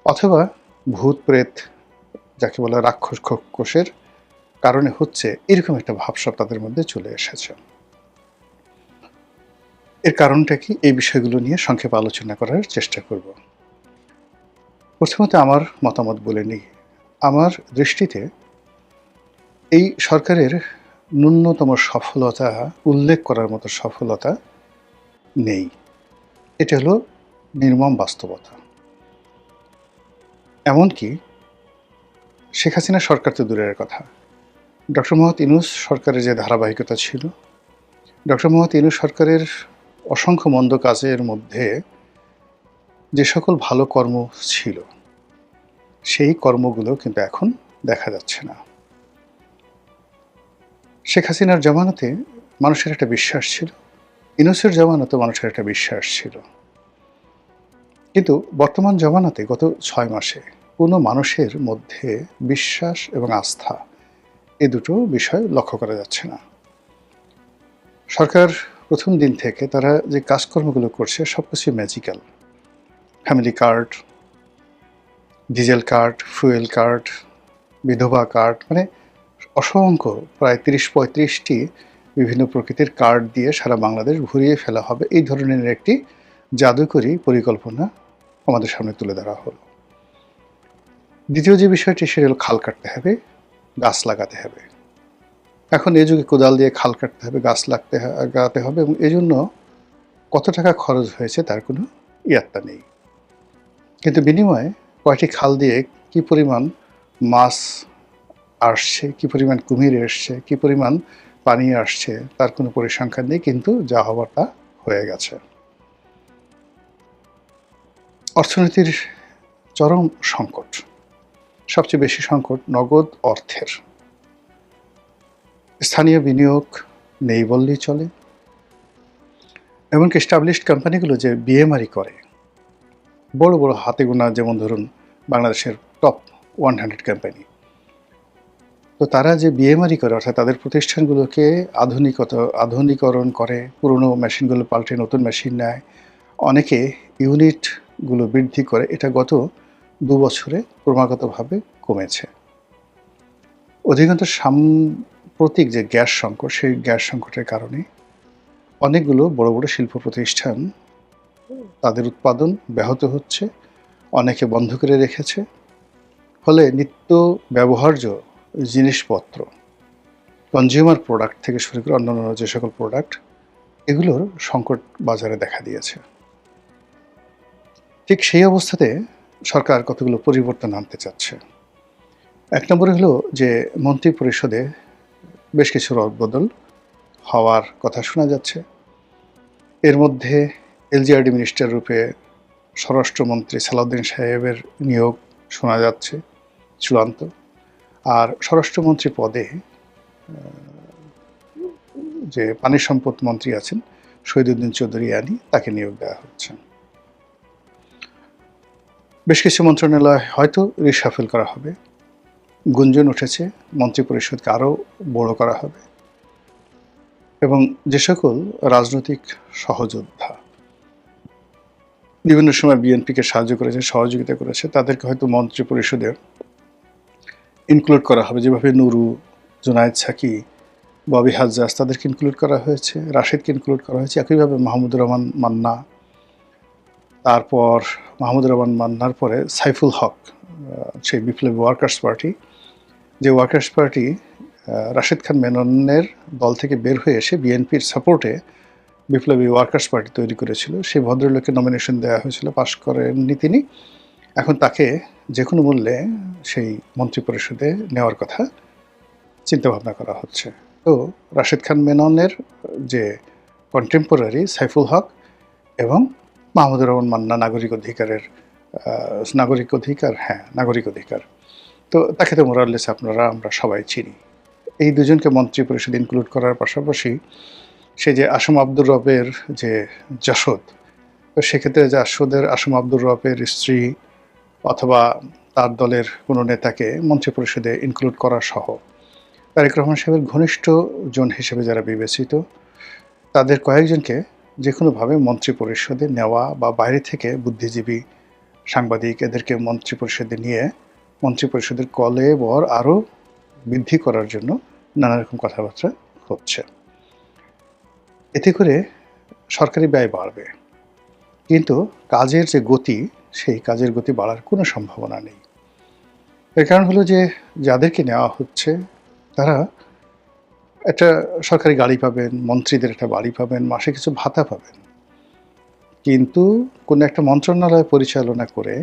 অথবা ভূত প্রেত যাকে বলে রাক্ষস খোকসের কারণে হচ্ছে, এরকম একটা ভাবসাব তাদের মধ্যে চলে এসেছে। এর কারণটা কি, এই বিষয়গুলো নিয়ে সংক্ষেপে আলোচনা করার চেষ্টা করব। প্রথমত আমার মতামত বলে নিই। আমার দৃষ্টিতে এই সরকারের ন্যূনতম সফলতা উল্লেখ করার মতো সফলতা নেই। এটা হলো নির্মম বাস্তবতা। এমনকি শেখ হাসিনা সরকার তো দূরের কথা, ডক্টর মোহাম্মদ ইউনূস সরকারের যে ধারাবাহিকতা ছিল, ডক্টর মোহাম্মদ ইউনূস সরকারের অসংখ্য মন্দ কাজের মধ্যে যে সকল ভালো কর্ম ছিল, সেই কর্মগুলো কিন্তু এখন দেখা যাচ্ছে না। শেখ হাসিনার জামানতে মানুষের একটা বিশ্বাস ছিল, ইউনূসের জামানতে মানুষের একটা বিশ্বাস ছিল, কিন্তু বর্তমান জামানাতে গত 6 মাসে কোনো মানুষের মধ্যে বিশ্বাস এবং আস্থা এই দুটো বিষয় লক্ষ্য করা যাচ্ছে না। সরকার প্রথম দিন থেকে তারা যে কাজকর্মগুলো করছে সব কিছুই magical. Family card, diesel card, fuel card, বিধবা কার্ড, মানে অসংখ্য প্রায় 30-35টি বিভিন্ন প্রকৃতির কার্ড দিয়ে সারা বাংলাদেশ ভরিয়ে ফেলা হবে, এই ধরনের একটি জাদুকরী পরিকল্পনা আমাদের সামনে তুলে ধরা হলো। দ্বিতীয় যে বিষয়টি সেটা হলো খাল কাটতে হবে, গাছ লাগাতে হবে। এখন এই যুগে কোদাল দিয়ে খাল কাটতে হবে, গাছ লাগাতে হবে, এবং এজন্য কত টাকা খরচ হয়েছে তার কোনো ইয়াত্তা নেই। কিন্তু বিনিময়ে কয়টি খাল দিয়ে কি পরিমাণ মাছ আসছে, কি পরিমাণ কুমির এসছে, কি পরিমাণ পানি আসছে তার কোনো পরিসংখ্যান নেই, কিন্তু যা হবার তা হয়ে গেছে। অর্থনীতির চরম সংকট, সবচেয়ে বেশি সংকট নগদ অর্থের। স্থানীয় বিনিয়োগ নেই বললেই চলে। এমনকি এস্টাবলিশড কোম্পানিগুলো যে বিএমআরই করে, বড় বড় হাতে গোনা, যেমন ধরুন বাংলাদেশের টপ 100 কোম্পানি, তো তারা যে বিএমআরই করে, অর্থাৎ তাদের প্রতিষ্ঠানগুলোকে আধুনিকরণ করে, পুরনো মেশিনগুলো পাল্টে নতুন মেশিন নেয়, অনেকে ইউনিটগুলো বৃদ্ধি করে, এটা গত 2 বছরে ক্রমাগতভাবে কমেছে। অধিকাংশ সাম্প্রতিক যে গ্যাস সংকট, সেই গ্যাস সংকটের কারণে অনেকগুলো বড় বড় শিল্প প্রতিষ্ঠান তাদের উৎপাদন ব্যাহত হচ্ছে, অনেকে বন্ধ করে রেখেছে। ফলে নিত্য ব্যবহার্য জিনিসপত্র, কনজিউমার প্রোডাক্ট থেকে শুরু করে অন্যান্য যে সকল প্রোডাক্ট, এগুলোর সংকট বাজারে দেখা দিয়েছে। ঠিক সেই অবস্থাতে সরকার কতগুলো পরিবর্তন আনতে চাচ্ছে। 1 নম্বরে হলো যে মন্ত্রী পরিষদে বেশ কিছু রদবদল হওয়ার কথা শোনা যাচ্ছে। এর মধ্যে এলজিআরডি মিনিস্টার রূপে স্বরাষ্ট্রমন্ত্রী সালাউদ্দিন সাহেবের নিয়োগ শোনা যাচ্ছে চূড়ান্ত, আর স্বরাষ্ট্রমন্ত্রী পদে যে পানি সম্পদ মন্ত্রী আছেন শহীদুদ্দিন চৌধুরী আনি, তাকে নিয়োগ দেওয়া হচ্ছে। বেশ কিছু মন্ত্রণালয় হয়তো রিশাফেল করা হবে। গুঞ্জন উঠেছে মন্ত্রী পরিষদকে আরও বড় করা হবে, এবং যে সকল রাজনৈতিক সহযোদ্ধা বিভিন্ন সময় বিএনপিকে সাহায্য করেছে, সহযোগিতা করেছে, তাদেরকে হয়তো মন্ত্রী পরিষদে ইনক্লুড করা হবে। যেভাবে নুরু, জুনায়েদ সাকি, ববি হাজ্জাজ, তাদেরকে ইনক্লুড করা হয়েছে, রাশেদকে ইনক্লুড করা হয়েছে, একইভাবে মাহমুদুর রহমান মান্না, তারপর মাহমুদুর রহমান মান্নার পরে সাইফুল হক, সেই বিপ্লবী ওয়ার্কার্স পার্টি, যে ওয়ার্কার্স পার্টি রাশেদ খান মেননের দল থেকে বের হয়ে এসে বিএনপির সাপোর্টে বিপ্লবী ওয়ার্কার্স পার্টি তৈরি করেছিল, সেই ভদ্রলোককে নমিনেশন দেওয়া হয়েছিল, পাশ করেননি তিনি। এখন তাকে যে কোনো মূল্যে সেই মন্ত্রী পরিষদে নেওয়ার কথা চিন্তাভাবনা করা হচ্ছে। তো রাশেদ খান মেননের যে কন্টেম্পোরারি সাইফুল হক এবং মাহমুদুর রহমান মান্না, নাগরিক অধিকার, তো তাকে তো মোরাল্লেস আমরা সবাই চিনি। এই দুজনকে মন্ত্রী পরিষদ ইনক্লুড করার পাশাপাশি সে যে আসম আব্দুর রবের যে জাসদ, তো সেক্ষেত্রে জাসদের আসম আব্দুর রবের স্ত্রী অথবা তার দলের কোনো নেতাকে মন্ত্রী পরিষদে ইনক্লুড করা সহ তারেক রহমান সাহেবের ঘনিষ্ঠ জন হিসেবে যারা বিবেচিত, তাদের কয়েকজনকে যে কোনোভাবে মন্ত্রী পরিষদে নেওয়া, বা বাইরে থেকে বুদ্ধিজীবী, সাংবাদিক, এদেরকে মন্ত্রী পরিষদে নিয়ে মন্ত্রী পরিষদের কলেবর আরও বৃদ্ধি করার জন্য নানা রকম কথাবার্তা হচ্ছে। এতে করে সরকারি ব্যয় বাড়বে, কিন্তু কাজের যে গতি, সেই কাজের গতি বাড়ার কোনো সম্ভাবনা নেই। এর কারণ হলো যে যাদেরকে নেওয়া হচ্ছে তারা একটা সরকারি গাড়ি পাবেন, মন্ত্রীদের একটা বাড়ি পাবেন, মাসে কিছু ভাতা পাবেন, কিন্তু কোনো একটা মন্ত্রণালয় পরিচালনা করে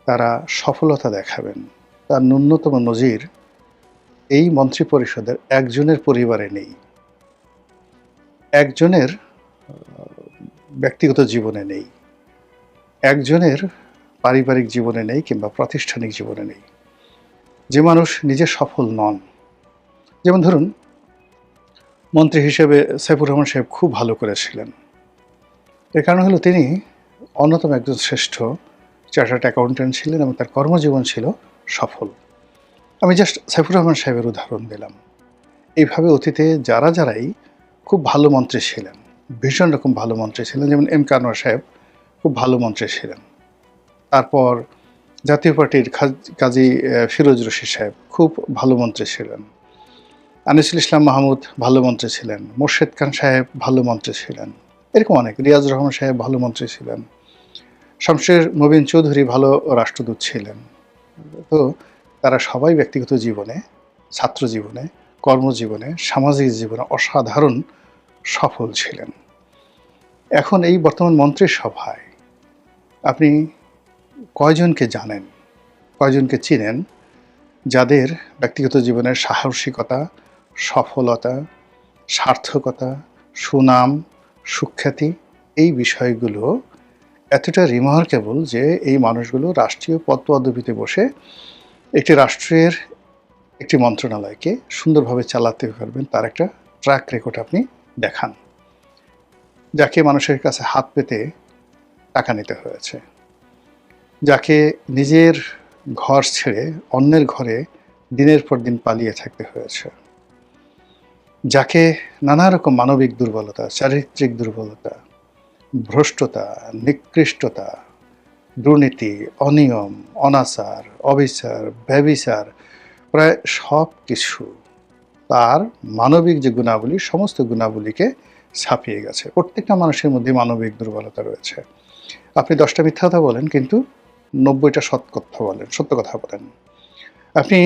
তারা সফলতা দেখাবেন, তার ন্যূনতম নজির এই মন্ত্রিপরিষদের একজনের পরিবারে নেই, একজনের ব্যক্তিগত জীবনে নেই, একজনের পারিবারিক জীবনে নেই কিংবা প্রাতিষ্ঠানিক জীবনে নেই। যে মানুষ নিজে সফল নন, যেমন ধরুন মন্ত্রী হিসেবে সাইফুর রহমান সাহেব খুব ভালো করেছিলেন। এর কারণ হলো তিনি অন্যতম একজন শ্রেষ্ঠ চার্টার্ড অ্যাকাউন্ট্যান্ট ছিলেন এবং তার কর্মজীবন ছিল সফল। আমি জাস্ট সাইফুর রহমান সাহেবের উদাহরণ দিলাম। এইভাবে অতীতে যারাই খুব ভালো মন্ত্রী ছিলেন, ভীষণ রকম ভালো মন্ত্রী ছিলেন, যেমন এম কে আনোয়ার সাহেব খুব ভালো মন্ত্রী ছিলেন। তারপর জাতীয় পার্টির কাজী ফিরোজ রশিদ সাহেব খুব ভালো মন্ত্রী ছিলেন। আনিসুল ইসলাম মাহমুদ ভালো মন্ত্রী ছিলেন। মোর্শেদ খান সাহেব ভালো মন্ত্রী ছিলেন। এরকম অনেক, রিয়াজ রহমান সাহেব ভালো মন্ত্রী ছিলেন। শমশের মবিন চৌধুরী ভালো রাষ্ট্রদূত ছিলেন। তো তারা সবাই ব্যক্তিগত জীবনে, ছাত্র জীবনে, কর্মজীবনে, সামাজিক জীবনে অসাধারণ সফল ছিলেন। এখন এই বর্তমান মন্ত্রিসভায় আপনি কয়জনকে জানেন, কয়জনকে চিনেন যাদের ব্যক্তিগত জীবনের সাহসিকতা, সফলতা, সার্থকতা, সুনাম, সুখ্যাতি এই বিষয়গুলো এতটা রিমার্কেবল যে এই মানুষগুলো রাষ্ট্রীয় পদপদবিতে বসে একটি রাষ্ট্রের একটি মন্ত্রণালয়কে সুন্দরভাবে চালাতে পারবেন, তার একটা ট্র্যাক রেকর্ড আপনি দেখান। যাকে মানুষের কাছে হাত পেতে টাকা নিতে হয়েছে, যাকে নিজের ঘর ছেড়ে অন্যের ঘরে দিনের পর দিন পালিয়ে থাকতে হয়েছে, যাকে নানা রকম মানবিক দুর্বলতা, চারিত্রিক দুর্বলতা, ভ্রষ্টতা, নিকৃষ্টতা, দুর্নীতি, অনিয়ম, অনাচার, অবিচার, ব্যভিচার, প্রায় সব কিছু তার মানবিক যে গুণাবলী, সমস্ত গুণাবলীকে ছাপিয়ে গেছে। প্রত্যেকটা মানুষের মধ্যে মানবিক দুর্বলতা রয়েছে। আপনি 10টা মিথ্যা কথা বলেন কিন্তু 90টা সত্য কথা বলেন। আপনি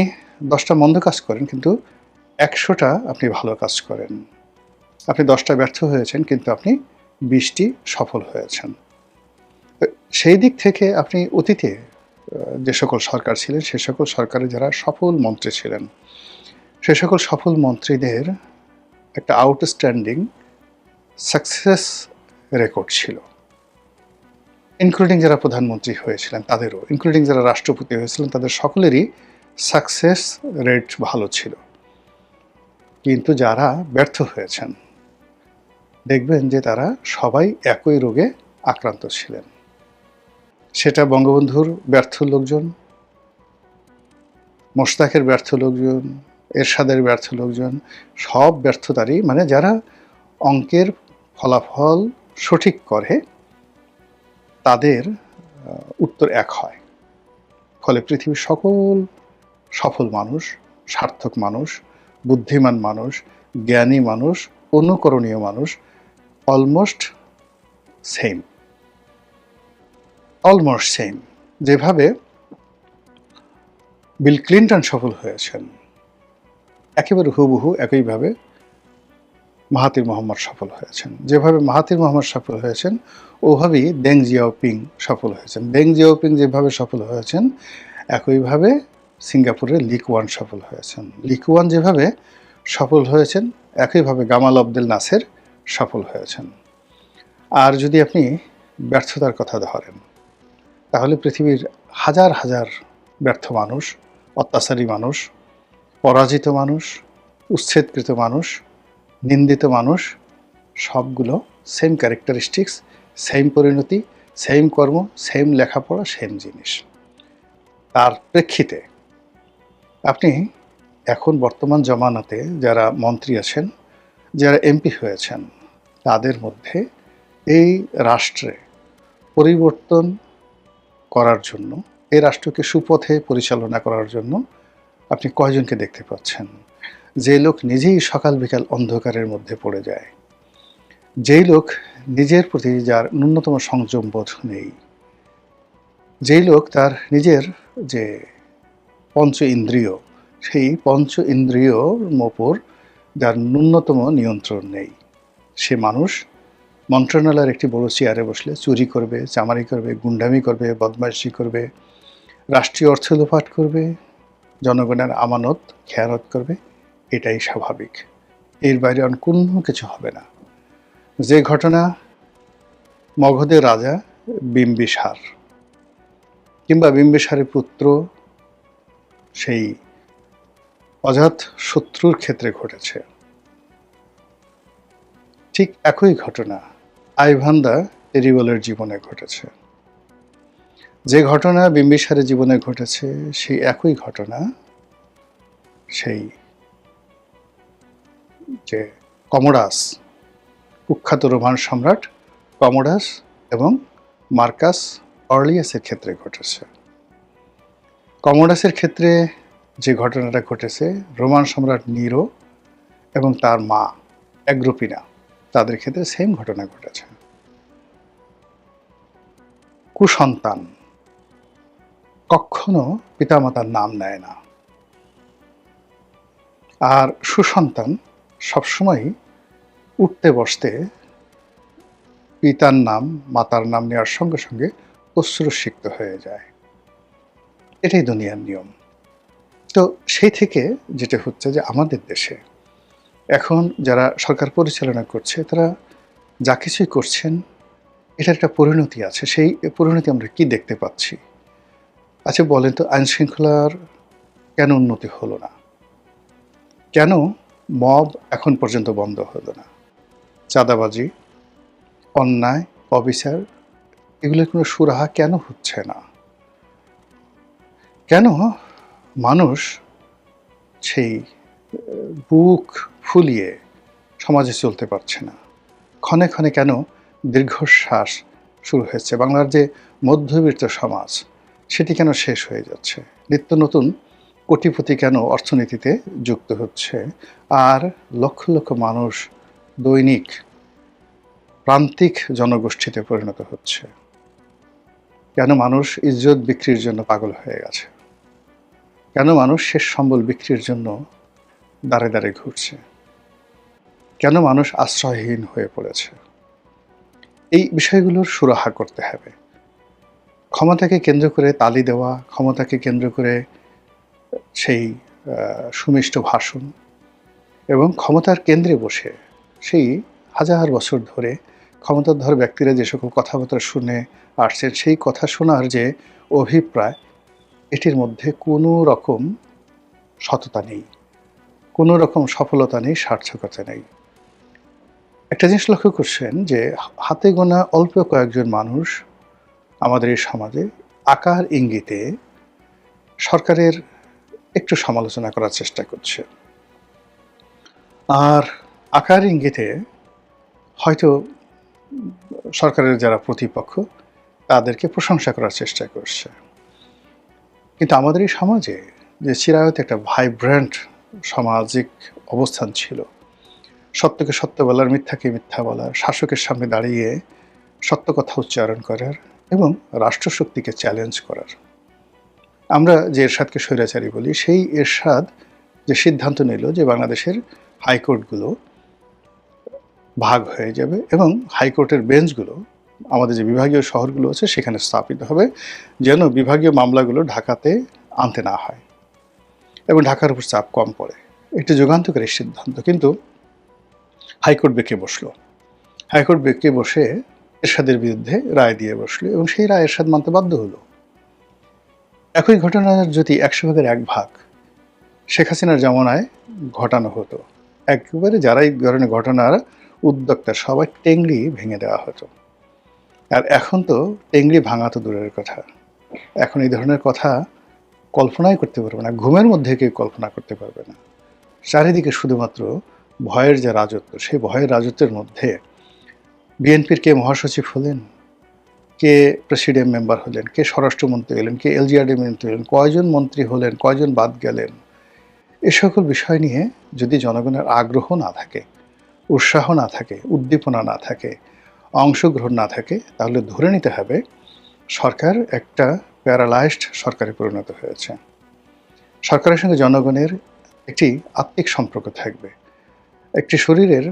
10টা মন্দ কাজ করেন কিন্তু 100টা আপনি ভালো কাজ করেন। আপনি 10টা ব্যর্থ হয়েছেন কিন্তু আপনি 20টি সফল হয়েছেন। সেই দিক থেকে আপনি অতীতে যে সকল সরকার ছিলেন, সে সকল সরকারে যারা সফল মন্ত্রী ছিলেন, সে সকল সফল মন্ত্রীদের একটা আউটস্ট্যান্ডিং সাকসেস রেকর্ড ছিল, ইনক্লুডিং যারা প্রধানমন্ত্রী হয়েছিলেন তাদেরও, ইনক্লুডিং যারা রাষ্ট্রপতি হয়েছিলেন তাদের সকলেরই সাকসেস রেট ভালো ছিল। কিন্তু যারা ব্যর্থ হয়েছেন দেখবেন যে তারা সবাই একই রোগে আক্রান্ত ছিলেন। সেটা বঙ্গবন্ধুর ব্যর্থ লোকজন, মোশতাকের ব্যর্থ লোকজন, এরশাদের ব্যর্থ লোকজন, সব ব্যর্থতারই, মানে যারা অঙ্কের ফলাফল সঠিক করে তাদের উত্তর এক হয়। ফলে পৃথিবীর সকল সফল মানুষ, সার্থক মানুষ, বুদ্ধিমান মানুষ, জ্ঞানী মানুষ, অনুকরণীয় মানুষ অলমোস্ট সেম। যেভাবে বিল ক্লিন্টন সফল হয়েছেন, একেবারে হুবহু একইভাবে মাহাথির মোহাম্মদ সফল হয়েছেন। যেভাবে মাহাথির মোহাম্মদ সফল হয়েছেন ওভাবেই দেং জিয়াওপিং সফল হয়েছেন। দেং জিয়াওপিং যেভাবে সফল হয়েছেন একইভাবে সিঙ্গাপুরের লি কুয়ান সফল হয়েছেন। লি কুয়ান যেভাবে সফল হয়েছেন একইভাবে গামাল আবদেল নাসের সফল হয়েছেন। আর যদি আপনি ব্যর্থতার কথা ধরেন তাহলে পৃথিবীর হাজার হাজার ব্যর্থ মানুষ, অত্যাচারী মানুষ, পরাজিত মানুষ, উচ্ছেদকৃত মানুষ, নিন্দিত মানুষ সবগুলো সেম ক্যারেক্টারিস্টিক্স, সেম পরিণতি, সেম কর্ম, সেম লেখাপড়া, সেম জিনিস। তার প্রেক্ষিতে আপনি এখন বর্তমান জমানাতে যারা মন্ত্রী আছেন, যারা এমপি হয়েছেন, তাদের মধ্যে এই রাষ্ট্রে পরিবর্তন করার জন্য, এই রাষ্ট্রকে সুপথে পরিচালনা করার জন্য আপনি কয়জনকে দেখতে পাচ্ছেন? যে লোক নিজেই সকাল বিকাল অন্ধকারের মধ্যে পড়ে যায়, যেই লোক নিজের প্রতি যার ন্যূনতম সংযম বোধ নেই, যেই লোক তার নিজের যে পঞ্চ ইন্দ্রিয়, সেই পঞ্চ ইন্দ্রিয়র ওপর যার ন্যূনতম নিয়ন্ত্রণ নেই, সে মানুষ মন্ত্রণালয়ের একটি বড় চেয়ারে বসলে চুরি করবে, চামারি করবে, গুন্ডামি করবে, বদমাইশি করবে, রাষ্ট্রীয় অর্থ লোপাট করবে, জনগণের আমানত খেয়ানত করবে, এটাই স্বাভাবিক। এর বাইরে আর কোনো কিছু হবে না। যে ঘটনা মগধের রাজা বিম্বিসার কিংবা বিম্বিসারের পুত্র সেই অজাত শত্রুর ক্ষেত্রে ঘটেছে, ঠিক একই ঘটনা আইভান দ্য টেরিবলের জীবনে ঘটেছে। যে ঘটনা বিম্বিসারের জীবনে ঘটেছে সেই একই ঘটনা সেই যে কমোডাস, কুখ্যাত রোমান সম্রাট কমোডাস এবং মার্কাস অর্লিয়াসের ক্ষেত্রে ঘটেছে। কমোডাসের ক্ষেত্রে যে ঘটনাটা ঘটেছে, রোমান সম্রাট নিরো এবং তার মা অ্যাগ্রিপ্পিনা, তাদের ক্ষেত্রে সেম ঘটনা ঘটেছে। কুসন্তান কখনো পিতামাতার নাম নেয় না, আর সুসন্তান সবসময় উঠতে বসতে পিতার নাম মাতার নাম নেওয়ার সঙ্গে সঙ্গে অশ্রুসিক্ত হয়ে যায়। এটাই দুনিয়ার নিয়ম। তো সেই থেকে যেটা হচ্ছে যে আমাদের দেশে এখন যারা সরকার পরিচালনা করছে তারা যা কিছুই করছেন এটার একটা পরিণতি আছে। সেই পরিণতি আমরা কি দেখতে পাচ্ছি? আচ্ছা বলেন তো, আইন শৃঙ্খলার কেন উন্নতি হলো না? কেন মব এখন পর্যন্ত বন্ধ হলো না? চাঁদাবাজি, অন্যায়, অবিচার, এগুলোর কোনো সুরাহা কেন হচ্ছে না? কেন মানুষ সেই বুক ফুলিয়ে সমাজে চলতে পারছে না? ক্ষণে ক্ষণে কেন দীর্ঘশ্বাস শুরু হয়েছে? বাংলার যে মধ্যবিত্ত সমাজ সেটি কেন শেষ হয়ে যাচ্ছে? নিত্য নতুন কোটিপতি কেন অর্থনীতিতে যুক্ত হচ্ছে, আর লক্ষ লক্ষ মানুষ দৈনিক প্রান্তিক জনগোষ্ঠীতে পরিণত হচ্ছে? কেন মানুষ ইজ্জত বিক্রির জন্য পাগল হয়ে গেছে? কেন মানুষ শেষ সম্বল বিক্রির জন্য দাঁড়ে দাঁড়ে ঘুরছে? কেন মানুষ আশ্রয়হীন হয়ে পড়েছে? এই বিষয়গুলোর সুরাহা করতে হবে। ক্ষমতাকে কেন্দ্র করে তালি দেওয়া, ক্ষমতাকে কেন্দ্র করে সেই সুমিষ্ট ভাষণ এবং ক্ষমতার কেন্দ্রে বসে সেই হাজার বছর ধরে ক্ষমতাধর ব্যক্তিরা যে সকল কথাবার্তা শুনে আসছেন, সেই কথা শোনার যে অভিপ্রায়, এটির মধ্যে কোনো রকম সততা নেই, কোনো রকম সফলতা নেই, সার্থকতা নেই। একটা জিনিস লক্ষ্য করছেন যে হাতে গোনা অল্প কয়েকজন মানুষ আমাদের এই সমাজে আকার ইঙ্গিতে সরকারের একটু সমালোচনা করার চেষ্টা করছে, আর আকার ইঙ্গিতে হয়তো সরকারের যারা প্রতিপক্ষ তাদেরকে প্রশংসা করার চেষ্টা করছে। কিন্তু আমাদের এই সমাজে যে চিরায়ত একটা ভাইব্রেন্ট সামাজিক অবস্থান ছিল, সত্যকে সত্য বলার, মিথ্যাকে মিথ্যা বলার, শাসকের সামনে দাঁড়িয়ে সত্য কথা উচ্চারণ করার এবং রাষ্ট্রশক্তিকে চ্যালেঞ্জ করার, আমরা যে এরশাদকে স্বৈরাচারী বলি, সেই এরশাদ যে সিদ্ধান্ত নিল যে বাংলাদেশের হাইকোর্টগুলো ভাগ হয়ে যাবে এবং হাইকোর্টের বেঞ্চগুলো আমাদের যে বিভাগীয় শহরগুলো আছে সেখানে স্থাপিত হবে, যেন বিভাগীয় মামলাগুলো ঢাকাতে আনতে না হয় এবং ঢাকার উপর চাপ কম পড়ে। একটি যুগান্তকারী সিদ্ধান্ত। কিন্তু হাইকোর্ট বেঁকে বসলো, হাইকোর্ট বেঁকে বসে এরশাদের বিরুদ্ধে রায় দিয়ে বসলো এবং সেই রায় এরশাদ মানতে বাধ্য হলো। একই ঘটনার যদি 100 ভাগের 1 ভাগ শেখ হাসিনার জামানায় ঘটানো হতো, একেবারে যারা এই ধরনের ঘটনার উদ্যোক্তা সবাই টেংরি ভেঙে দেওয়া হতো। আর এখন তো টেংরি ভাঙা তো দূরের কথা, এখন এই ধরনের কথা কল্পনাই করতে পারবে না, ঘুমের মধ্যে কেউ কল্পনা করতে পারবে না। চারিদিকে শুধুমাত্র ভয়ের যে রাজত্ব, সেই ভয়ের রাজত্বের মধ্যে বিএনপির কে মহাসচিব হলেন, কে প্রেসিডিয়াম মেম্বার হলেন, কে স্বরাষ্ট্রমন্ত্রী হলেন, কে এলজিআরডি মন্ত্রী হলেন, কয়জন মন্ত্রী হলেন, কয়জন বাদ গেলেন, এ সকল বিষয় নিয়ে যদি জনগণের আগ্রহ না থাকে, উৎসাহ না থাকে, উদ্দীপনা না থাকে, অংশগ্রহণ না থাকে, তাহলে ধরে নিতে হবে সরকার একটা প্যারালাইজড সরকারে পরিণত হয়েছে। সরকারের সঙ্গে জনগণের একটি আত্মিক সম্পর্ক থাকবে। একটি শরীরের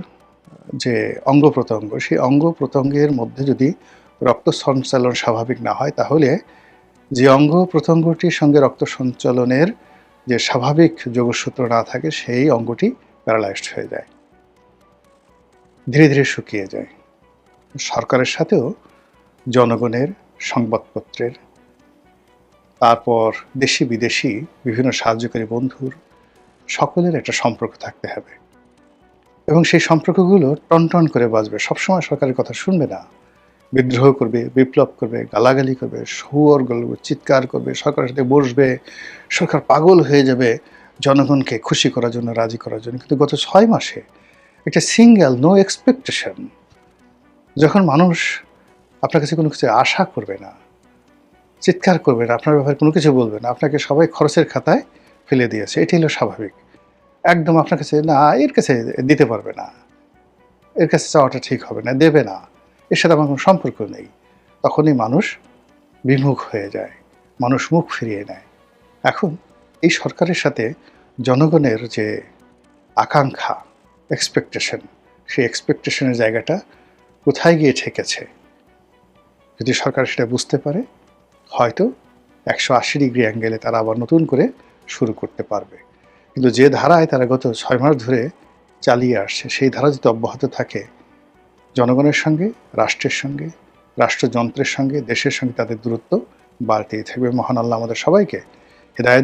যে অঙ্গ প্রত্যঙ্গ, সেই অঙ্গ প্রত্যঙ্গের মধ্যে যদি রক্ত সঞ্চালন স্বাভাবিক না হয়, তাহলে যে অঙ্গ প্রত্যঙ্গটির সঙ্গে রক্ত সঞ্চালনের যে স্বাভাবিক যোগসূত্র না থাকে সেই অঙ্গটি প্যারালাইজড হয়ে যায়, ধীরে ধীরে শুকিয়ে যায়। সরকারের সাথেও জনগণের, সংবাদপত্রের, তারপর দেশি বিদেশি বিভিন্ন সাহায্যকারী বন্ধুর সকলের একটা সম্পর্ক থাকতে হবে এবং সেই সম্পর্কগুলো টনটন করে বাজবে। সবসময় সরকারের কথা শুনবে না, বিদ্রোহ করবে, বিপ্লব করবে, গালাগালি করবে, শুয়োর গলবে, চিৎকার করবে, সরকারের সাথে বসবে, সরকার পাগল হয়ে যাবে জনগণকে খুশি করার জন্য, রাজি করার জন্য। কিন্তু গত 6 মাসে একটা সিঙ্গেল নো এক্সপেকটেশন, যখন মানুষ আপনার কাছে কোনো কিছু আশা করবে না, চিৎকার করবে না, আপনার ব্যাপারে কোনো কিছু বলবে না, আপনাকে সবাই খরচের খাতায় ফেলে দিয়েছে, এটি হলো স্বাভাবিক। একদম আপনার কাছে না, এর কাছে দিতে পারবে না, এর কাছে চাওয়াটা ঠিক হবে না, দেবে না, এর সাথে আমার কোনো সম্পর্ক নেই, তখনই মানুষ বিমুখ হয়ে যায়, মানুষ মুখ ফিরিয়ে নেয়। এখন এই সরকারের সাথে জনগণের যে আকাঙ্ক্ষা, এক্সপেকটেশন, সেই এক্সপেকটেশনের জায়গাটা কোথায় গিয়ে ঠেকেছে, যদি সরকার সেটা বুঝতে পারে, হয়তো 180 ডিগ্রি অ্যাঙ্গেলে তারা আবার নতুন করে শুরু করতে পারবে। কিন্তু যে ধারায় তারা গত 6 মাস ধরে চালিয়ে আসছে, সেই ধারা যদি অব্যাহত থাকে, জনগণের সঙ্গে, রাষ্ট্রের সঙ্গে, রাষ্ট্রযন্ত্রের সঙ্গে, দেশের সঙ্গে তাদের দূরত্ব বাড়তেই থাকবে। মহান আল্লাহ আমাদের সবাইকে হেদায়েত